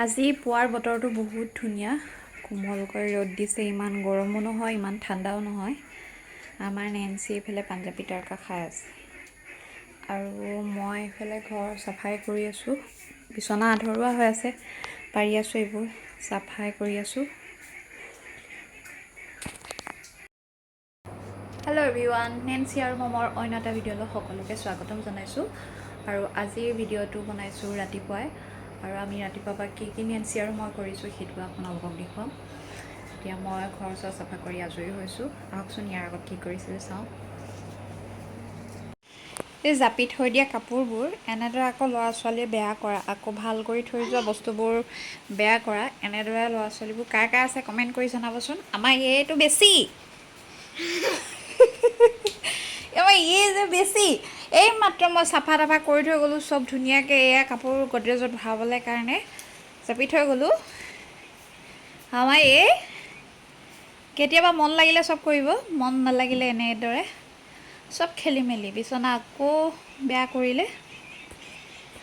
আজি পুৱাৰ বতৰটো বহুত ধুনীয়া কোমলকৈ ৰ'দ দিছে ইমান গৰমো নহয় ইমান ঠাণ্ডাও নহয় আমাৰ নেন্সি এফালে পাঞ্জাবী তৰকা খাই আছে আৰু মই এফালে ঘৰ চাফাই কৰি আছোঁ বিছনা আধৰুৱা হৈ আছে পাৰি আছোঁ এইবোৰ চাফাই কৰি আছোঁ হেল্ল' এভৰিৱান নেন্সি আৰু মমৰ অন্য এটা ভিডিঅ'লৈ সকলোকে স্বাগতম জনাইছোঁ আৰু আজিৰ ভিডিঅ'টো বনাইছোঁ ৰাতিপুৱাই আৰু আমি ৰাতিপুৱা কি নেন্সি আৰু মই কৰিছোঁ সেইটো আপোনালোকক দেখুৱাম এতিয়া মই ঘৰ চাফা কৰি আজৰি হৈছোঁ আহকচোন ইয়াৰ আগত কি কৰিছিলোঁ চাওঁ এই জাপি থৈ দিয়া কাপোৰবোৰ এনেদৰে আকৌ ল'ৰা ছোৱালীয়ে বেয়া কৰা আকৌ ভাল কৰি থৈ যোৱা বস্তুবোৰ বেয়া কৰা এনেদৰে ল'ৰা ছোৱালীবোৰ কাৰ আছে কমেণ্ট কৰি জনাবচোন আমাৰ এইটো বেছি এবাৰ যে বেছি এই মাত্ৰ মই চাফা তাফা কৰি থৈ গ'লোঁ চব ধুনীয়াকৈ এয়া কাপোৰ গডৰেজত ভৰাবলৈ কাৰণে জাপি থৈ গ'লোঁ আমাৰ এই কেতিয়াবা মন লাগিলে চব কৰিব মন নালাগিলে এনেদৰে চব খেলি মেলি বিচনা আকৌ বেয়া কৰিলে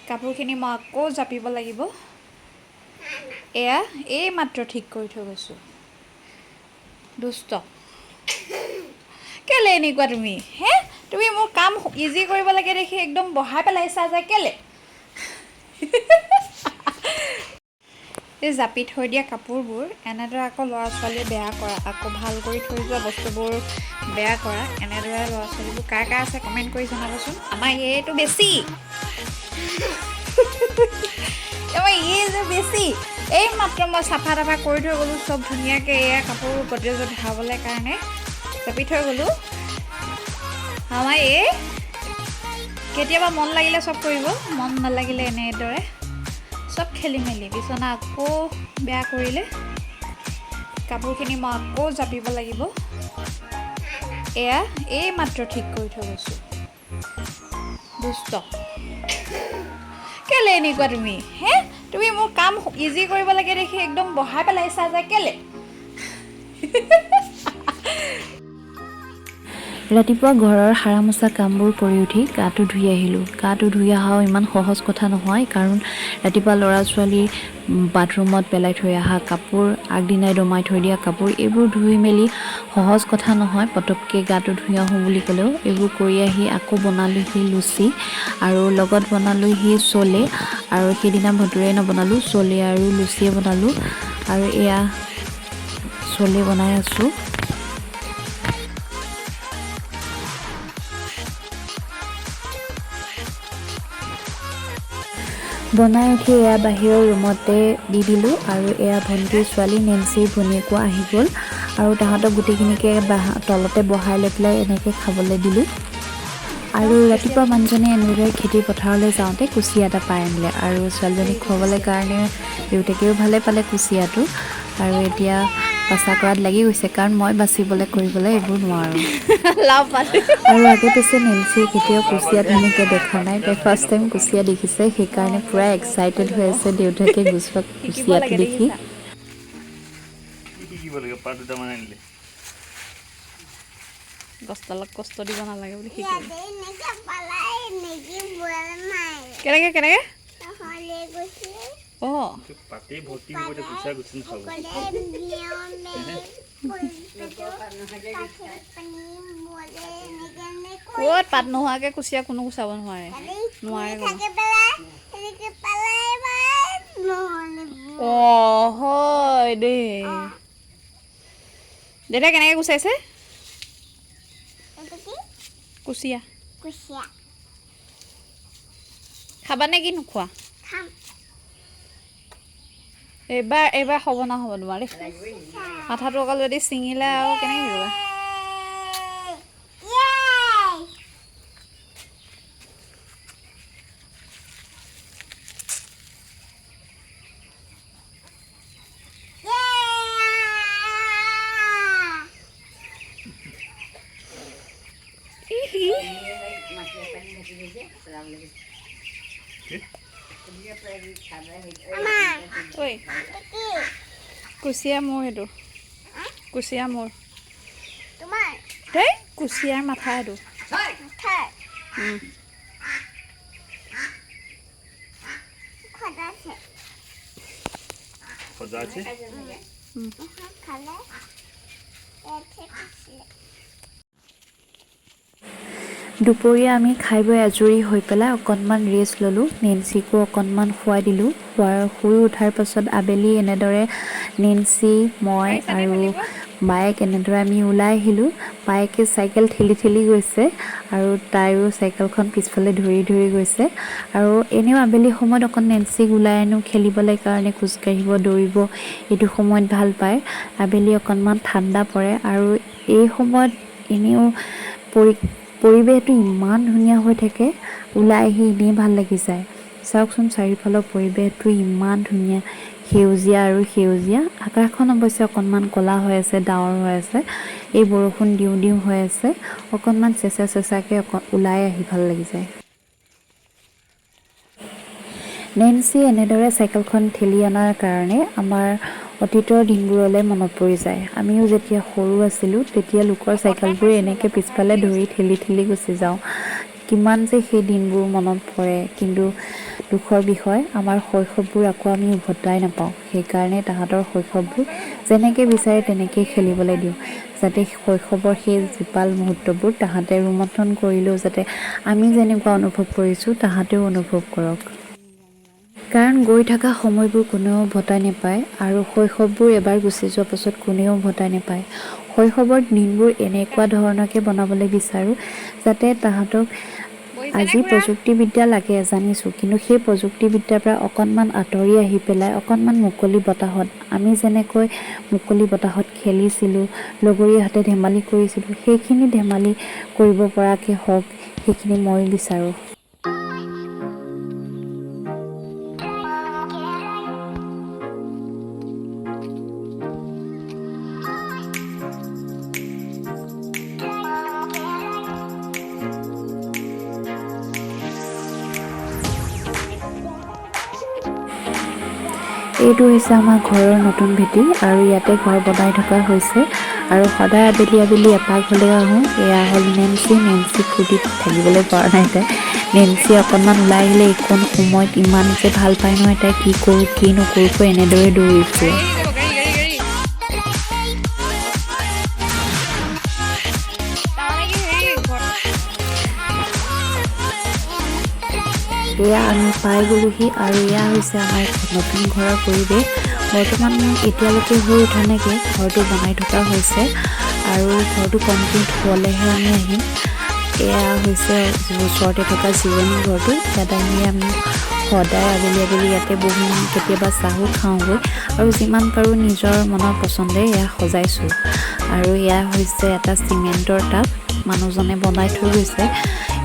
কাপোৰখিনি মই আকৌ জাপিব লাগিব এয়া এই মাত্ৰ ঠিক কৰি থৈ গৈছোঁ দুষ্ট কেলে এনেকুৱা তুমি হে তুমি মোৰ কাম ইজি কৰিব লাগে দেখি একদম বহাই পেলাইছা যে কেলে এই জাপি থৈ দিয়া কাপোৰবোৰ এনেদৰে আকৌ ল'ৰা ছোৱালীয়ে বেয়া কৰা আকৌ ভাল কৰি থৈ যোৱা বস্তুবোৰ বেয়া কৰা এনেদৰে ল'ৰা ছোৱালীবোৰ কাৰ আছে কমেণ্ট কৰি জনাবচোন আমাৰ এইটো বেছি এবাৰ যে বেছি এই মাত্ৰ মই চাফা তাফা কৰি থৈ গ'লোঁ চব ধুনীয়াকৈ এয়া কাপোৰ গডৰেজত ভৰাবলৈ কাৰণে জাপি থৈ গ'লোঁ আমাৰ এই কেতিয়াবা মন লাগিলে চব কৰিব মন নালাগিলে এনেদৰে চব খেলি মেলি বিচনা আকৌ বেয়া কৰিলে কাপোৰখিনি মই আকৌ জাপিব লাগিব এয়া এই মাত্ৰ ঠিক কৰি থৈ গৈছোঁ দুষ্ট কেলে এনেকুৱা তুমি হে তুমি মোৰ কাম ইজি কৰিব লাগে দেখি একদম বহাই পেলাইছা যে কেলে ৰাতিপুৱা ঘৰৰ সাৰা মোচা কামবোৰ কৰি উঠি গাটো ধুই আহিলোঁ গাটো ধুই অহাও ইমান সহজ কথা নহয় কাৰণ ৰাতিপুৱা ল'ৰা ছোৱালী বাথৰুমত পেলাই থৈ অহা কাপোৰ আগদিনাই দমাই থৈ দিয়া কাপোৰ এইবোৰ ধুই মেলি সহজ কথা নহয় পটককৈ গাটো ধুই আহোঁ বুলি ক'লেও এইবোৰ কৰি আহি আকৌ বনালোঁহি লুচি আৰু লগত বনালোঁহি চলে আৰু সেইদিনা ভটুৰে নবনালোঁ চলে আৰু লুচিয়ে বনালোঁ আৰু এয়া চলে বনাই আছোঁ বনাই উঠি এয়া বাহিৰৰ ৰুমতে দি দিলোঁ আৰু এয়া ভণ্টিৰ ছোৱালী নেন্সিৰ ভনীয়েকো আহি গ'ল আৰু তাহাঁতক গোটেইখিনিকে তলতে বহাই লৈ পেলাই এনেকৈ খাবলৈ দিলোঁ আৰু ৰাতিপুৱা মানুহজনে এনেদৰে খেতি পথাৰলৈ যাওঁতে কুচিয়া এটা পাই আনিলে আৰু ছোৱালীজনীক খুৱাবলৈ কাৰণে দেউতাকেও ভালে পালে কুচিয়াটো আৰু এতিয়া বাছা কৰাত লাগি গৈছে কাৰণ মই বাচিবলৈ কৰিবলৈ এইবোৰ নোৱাৰোঁ আৰু আগে পিছে নেন্সি কেতিয়াও কুচিয়া তেনেকৈ দেখা নাই তাই ফাৰ্ষ্ট টাইম কুচিয়া দেখিছে সেইকাৰণে পূৰা এক্সাইটেড হৈ আছে দেউতাকে গুচোৱা কুচিয়াটো দেখি গছডালত কষ্ট দিব নালাগে বুলি শিকিলোঁ কেনেকৈ কেনেকৈ অঁ ক'ত পাত নোহোৱাকৈ কুচিয়া কোনো গুচাব নোৱাৰে অঁ হয় দেই দেউতাই কেনেকৈ গুচাইছে কুচিয়া খাবা নে কি নোখোৱা এইবাৰ হ'ব নহ'ব তোমাৰ দেই মাথাটো অকল যদি ছিঙিলে আৰু কেনেকৈ কৰিবা ঐ কুচিয়া মোৰ সেইটো কুচিয়া মোৰ দেই কুচিয়াৰ মাথা সেইটো সজাইছে দুপৰীয়া আমি খাই বৈ আজৰি হৈ পেলাই অকণমান ৰেষ্ট ল'লোঁ। নেন্সিকো অকণমান শুৱাই দিলোঁ। শুই উঠাৰ পাছত আবেলি এনেদৰে নেন্সি, মই পাৰিছানে আৰু খেলিব? বায়েক এনেদৰে আমি ওলাই আহিলোঁ। বায়েকে চাইকেল ঠেলি ঠেলি গৈছে আৰু তাইৰো চাইকেলখন পিছফালে ধৰি ধৰি গৈছে। আৰু এনেও আবেলি সময়ত অকণ নেন্সিক ওলাই আনো খেলিবলৈ কাৰণে, খোজকাঢ়িব দৌৰিব এইটো সময়ত ভাল পায়। আবেলি অকণমান ঠাণ্ডা পৰে আৰু এই সময়ত এনেও পৰিৱেশটো ইমান ধুনীয়া হৈ থাকে, ওলাই আহি এনেই ভাল লাগি যায়। চাওকচোন চাৰিওফালৰ পৰিৱেশটো ইমান ধুনীয়া, সেউজীয়া আৰু সেউজীয়া। আকাশখন অৱশ্যে অকণমান ক'লা হৈ আছে, ডাৱৰ হৈ আছে, এই বৰষুণ দিওঁ দিওঁ হৈ আছে। অকণমান চেঁচা চেঁচাকৈ ওলাই আহি ভাল লাগি যায়। নেন্সি এনেদৰে চাইকেলখন ঠেলি অনাৰ কাৰণে আমাৰ অতীতৰ দিনবোৰলৈ মনত পৰি যায়। আমিও যেতিয়া সৰু আছিলোঁ তেতিয়া লোকৰ কঠাল চাইকেলবোৰ পাইছোঁ এনেকৈ অলপ পিছফালে মৰহি ধৰি গৈছে। ঠেলি ঠেলি গুচি যাওঁ। কিমান যে সেই দিনবোৰ মনত পৰে, কিন্তু দুখৰ বিষয় আমাৰ শৈশৱবোৰ আকৌ আমি উভতাই নাপাওঁ। সেইকাৰণে তাহাঁতৰ শৈশৱবোৰ যেনেকৈ বিচাৰে তেনেকেই খেলিবলৈ দিওঁ, যাতে শৈশৱৰ সেই জীপাল মুহূৰ্তবোৰ তাহাঁতে ৰোমন্থন কৰিলেও যাতে আমি যেনেকুৱা অনুভৱ কৰিছোঁ তাহাঁতেও অনুভৱ কৰক। কাৰণ গৈ থকা সময়বোৰ কোনেও উভতাই নাপায় আৰু শৈশৱবোৰ এবাৰ গুচি যোৱাৰ পাছত কোনেও উভতাই নাপায়। শৈশৱৰ দিনবোৰ এনেকুৱা ধৰণকৈ বনাবলৈ বিচাৰোঁ যাতে তাহাঁতক বহিছেনে আজি খুৰা? প্ৰযুক্তিবিদ্যা লাগে জানিছোঁ, কিন্তু সেই প্ৰযুক্তিবিদ্যাৰ পৰা অকণমান আঁতৰি আহি পেলাই অকণমান মুকলি বতাহত, আমি যেনেকৈ মুকলি বতাহত খেলিছিলোঁ, লগৰীয়া হাতে ধেমালি কৰিছিলোঁ, সেইখিনি ধেমালি কৰিব পৰাকৈ হওক, সেইখিনি মই বিচাৰোঁ। এইটো হৈছে আমাৰ ঘৰৰ নতুন ভেটি আৰু ইয়াতে ঘৰ বনাই থকা হৈছে আৰু সদায় আবেলি আবেলি এপাক হ'লেও আহোঁ। এয়া হ'ল নেন্সি ফূৰ্তিত থাকিবলৈ পৰা নাই তাই। নেন্সি অকণমান ওলাই আহিলে এইকণ সময়ত ইমান যে ভাল পায় নহয়, তাই কি কৰোঁ কি নকৰোঁ এনেদৰে দৌৰি ফুৰে। গাড়ী আহি যাব, গাড়ী গাড়ী গাড়ী। তাৰমানে কি হেৰি এয়া আমি পাই গ'লোহি আৰু এয়া হৈছে আমাৰ নতুন ঘৰৰ পৰিৱেশ। বৰ্তমান এতিয়ালৈকে হৈ উঠা নাইকিয়া, ঘৰটো বনাই থকা হৈছে আৰু ঘৰটো কমপ্লিট হ'লেহে আমি আহিম। এয়া হৈছে ওচৰতে থকা জিৰণি ঘৰটো। ইয়াত আহি আমি সদায় আবেলি আবেলি ইয়াতে বহি কেতিয়াবা চাহো খাওঁগৈ আৰু যিমান পাৰোঁ নিজৰ মনৰ পচন্দে এয়া সজাইছোঁ। আৰু এয়া হৈছে এটা চিমেণ্টৰ টাব, মানুহজনে বনাই থৈ গৈছে।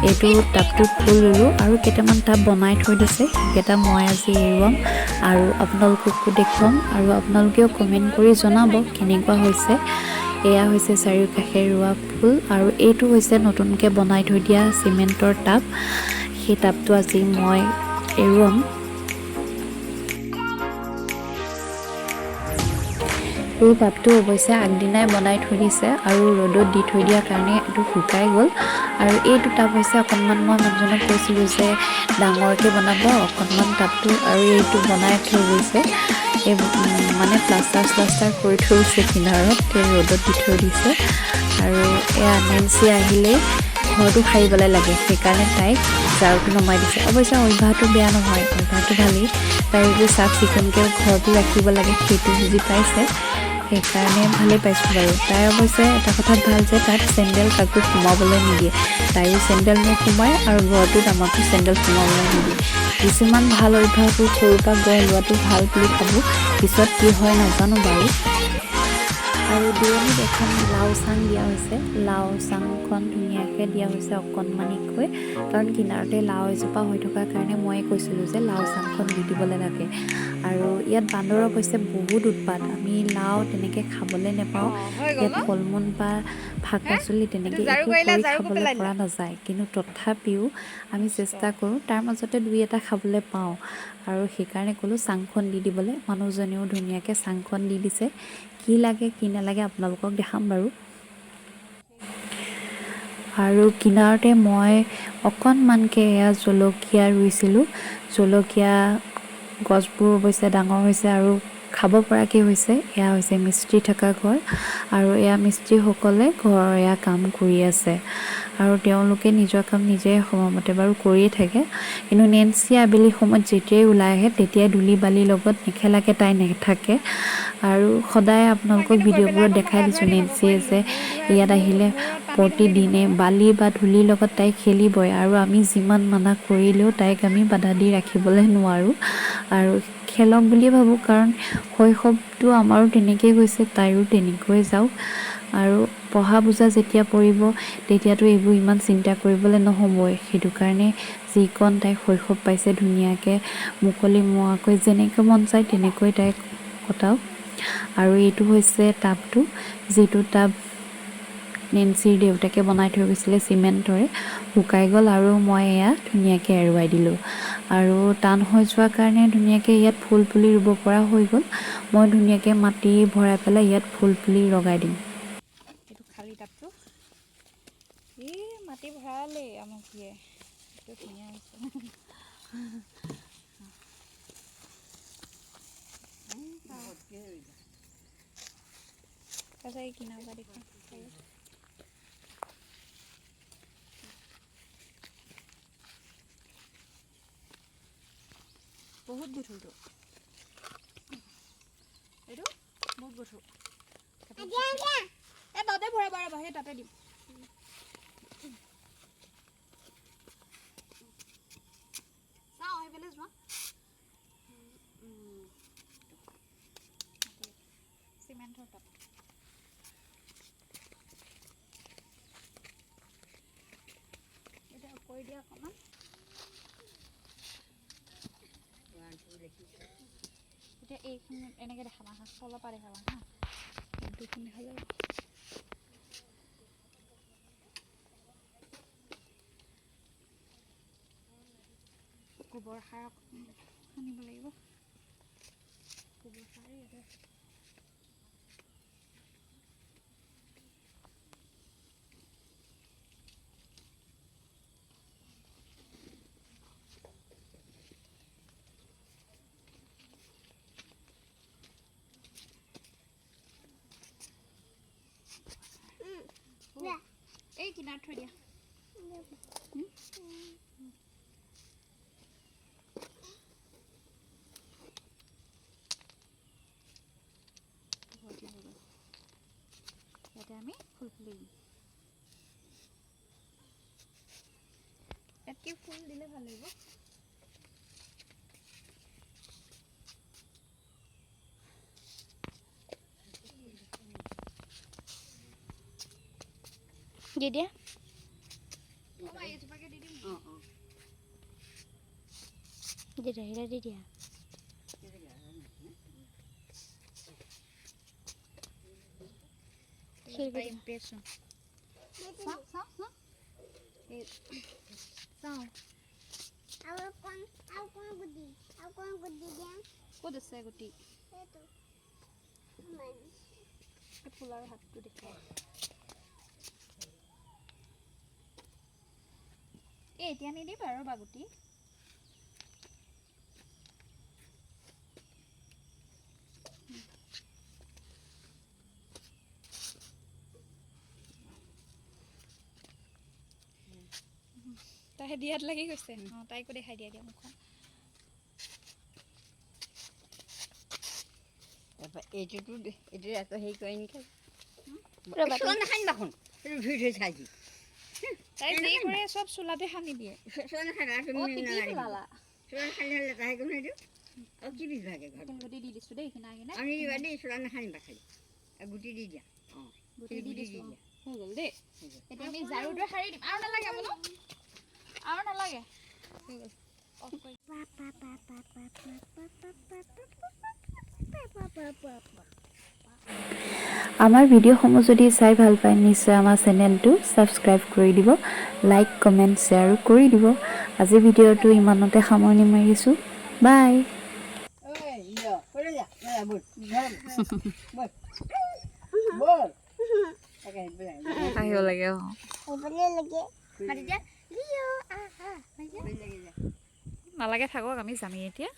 এইটো টাবটোত ফুল ৰুলোঁ আৰু কেইটামান টাব বনাই থৈ দিছে, সেইকেইটা মই আজি এৰুৱাম আৰু আপোনালোককো দেখুৱাম আৰু আপোনালোকেও কমেণ্ট কৰি জনাব কেনেকুৱা হৈছে। এয়া হৈছে চাৰিওকাষে ৰোৱা ফুল আৰু এইটো হৈছে নতুনকৈ বনাই থৈ দিয়া চিমেণ্টৰ টাব। সেই টাবটো আজি মই এৰুৱাম। এই টাবটো অৱশ্যে আগদিনাই বনাই থৈ দিছে আৰু ৰ'দত দি থৈ দিয়াৰ কাৰণে এইটো শুকাই গ'ল। আৰু এইটো টাব হৈছে অকণমান, মই মানুহজনক কৈছিলোঁ যে ডাঙৰকৈ বনাব অকণমান টাবটো, আৰু এইটো বনাই থৈ গৈছে। এই মানে প্লাষ্টাৰ কৰি থৈ গৈছে কিনাৰত, ৰ'দত দি থৈ দিছে। আৰু এয়া নেন্সি আহিলেই ঘৰটো সাৰিবলৈ লাগে, সেইকাৰণে তাইক ঝাৰুটো নমাই দিছে। অৱশ্যে অভ্যাসটো বেয়া নহয়, অভ্যাসটো ভালেই। তাই যে চাফ চিকুণকৈ ঘৰটো ৰাখিব লাগে সেইটো বুজি পাইছে, সেইকাৰণে ভালেই পাইছোঁ বাৰু। তাই অৱশ্যে এটা কথাত ভাল যে তাত চেণ্ডেল কাকো সোমাবলৈ নিদিয়ে। তাইও চেণ্ডেল নোসোমায় আৰু ঘৰটোত আমাকো চেণ্ডেল সোমাবলৈ নিদিয়ে। কিছুমান ভাল অভ্যাসবোৰ সৰুৰ পৰা গঢ় লোৱাটো ভাল বুলি ভাবোঁ, পিছত কি হয় নাজানো বাৰু। আৰু দূৰণিত এখন লাও চাং দিয়া হৈছে। লাও চাংখন ধুনীয়াকৈ দিয়া হৈছে অকণমানিকৈ, কাৰণ কিনাৰতে লাও এজোপা হৈ থকাৰ কাৰণে ময়ে কৈছিলোঁ যে লাও চাংখন দি দিবলৈ লাগে। আৰু ইয়াত বান্দৰৰ অৱশ্যে বহুত উৎপাত, আমি লাও তেনেকৈ খাবলৈ নাপাওঁ। অ' হৈ গ'ল ইয়াত ন? ফল মূল বা শাক হে? পাচলি এইটো তেনেকৈ ঝাৰু একো কৰিলা, কৰি ঝাৰুকো খাবলৈ পেলাই পৰা দিলা। নাযায়, কিন্তু তথাপিও আমি চেষ্টা কৰোঁ, তাৰ মাজতে দুই এটা খাবলৈ পাওঁ। আৰু সেইকাৰণে ক'লোঁ চাংখন দি দিবলৈ। মানুহজনেও ধুনীয়াকৈ চাংখন দি দিছে। কি লাগে কি নালাগে আপোনালোকক দেখাম বাৰু। আৰু কিনাৰতে মই অকণমানকৈ এয়া জলকীয়া ৰুইছিলোঁ। জলকীয়া গছবোৰ অৱশ্যে ডাঙৰ হৈছে আৰু খাব পৰাকৈ হৈছে। এয়া হৈছে মিস্ত্ৰী থকা ঘৰ আৰু এয়া মিস্ত্ৰীসকলে ঘৰৰ এয়া কাম কৰি আছে আৰু তেওঁলোকে নিজৰ কাম নিজে সময়মতে বাৰু কৰিয়ে থাকে। কিন্তু নেন্সি আবেলি সময়ত যেতিয়াই ওলাই আহে তেতিয়াই ধূলি বালিৰ লগত নেখেলাকৈ তাই নাথাকে আৰু সদায় আপোনালোকক ভিডিঅ'বোৰত দেখাই দিছোঁ নেন্সিয়ে যে ইয়াত আহিলে প্ৰতিদিনে বালি বা ধূলিৰ লগত তাই খেলিবই আৰু আমি যিমান মানা কৰিলেও তাইক আমি বাধা দি ৰাখিবলৈ নোৱাৰোঁ আৰু খেলক বুলিয়ে ভাবোঁ, কাৰণ শৈশৱটো আমাৰো তেনেকৈ গৈছে, তাইৰো তেনেকৈ যাওক আৰু পঢ়া বুজা যেতিয়া পৰিব তেতিয়াতো এইবোৰ ইমান চিন্তা কৰিবলৈ নহ'বই। সেইটো কাৰণে যিকণ তাই শৈশৱ পাইছে ধুনীয়াকৈ মুকলি মোৱাকৈ যেনেকৈ মন যায় তেনেকৈ তাইক কটাওক। আৰু এইটো হৈছে টাবটো, যিটো টাব নেন্সিৰ দেউতাকে বনাই থৈ গৈছিলে চিমেণ্টৰে, শুকাই গ'ল আৰু মই এয়া ধুনীয়াকৈ এৰুৱাই দিলোঁ আৰু টান হৈ যোৱাৰ কাৰণে ধুনীয়াকৈ ইয়াত ফুল পুলি ৰুব পৰা হৈ গ'ল। মই ধুনীয়াকৈ মাটি ভৰাই পেলাই ইয়াত ফুল পুলি লগাই দিম। এইটো খালী টাবটো এই মাটি ভৰালেই আমুকীয়ে, এইটো ধুনীয়া হৈছে। তাৰপিছত এই কিনাৰ পৰা দেখোন বহুত গধুৰটো, এইটো বহুত গধুৰ। এই তাতে ভৰাব আৰু সেই তাতে দিম। চাওঁ সেইফালে যোৱা চিমেণ্টৰ টাব। এতিয়া কৰি দিয়া অকণমান। এতিয়া এইখিনি এনেকৈ দেখাবা হা, তলৰ পৰা দেখাবা হা, দুখন দেখালে গোবৰ সাৰ সানিব লাগিব। গোবৰ সাৰ ইয়াতে এই কিনাৰত থৈ দিয়া। ইয়াতে আমি ফুল ফুলি দিম। ইয়াতকে ফুল দিলে ভাল লাগিব। দি দিয়া। দি দিয়া। ক'ত আছে গুটি? ফুলৰ হাতটো দেখাই। এতিয়া নিদিবা আৰু বাগুটি। তাই দিয়াত লাগি গৈছে। তাইকো দেখাই দিয়া মুখখন। এইটো আকৌ হেৰি কৰে নেকি? নাখান তাই যি কৰে চব চোলাতে সানি দিয়ে। কি বিভাগে গুটি দি দিছো দেই, কিনা কিনা আমি দিবা দেই, চোলা নাখানিবা খালি গুটি দি দিয়া। গুটি দি দিছো, হৈ গ'ল দেই। এতিয়া আমি ঝাৰুটোৱে সাৰি দিম। আৰু নালাগে বোলো, আৰু নালাগে, হৈ গ'ল। আমাৰ ভিডিঅ'সমূহ যদি চাই ভাল পায় নিশ্চয় আমাৰ চেনেলটো ছাবস্ক্ৰাইব কৰি দিব, লাইক কমেণ্ট শ্বেয়াৰো কৰি দিব। আজি ভিডিঅ'টো ইমানতে সামৰণি মাৰিছোঁ। বাই। আহিব লাগে। নালাগে থাকক, আমি যামেই এতিয়া।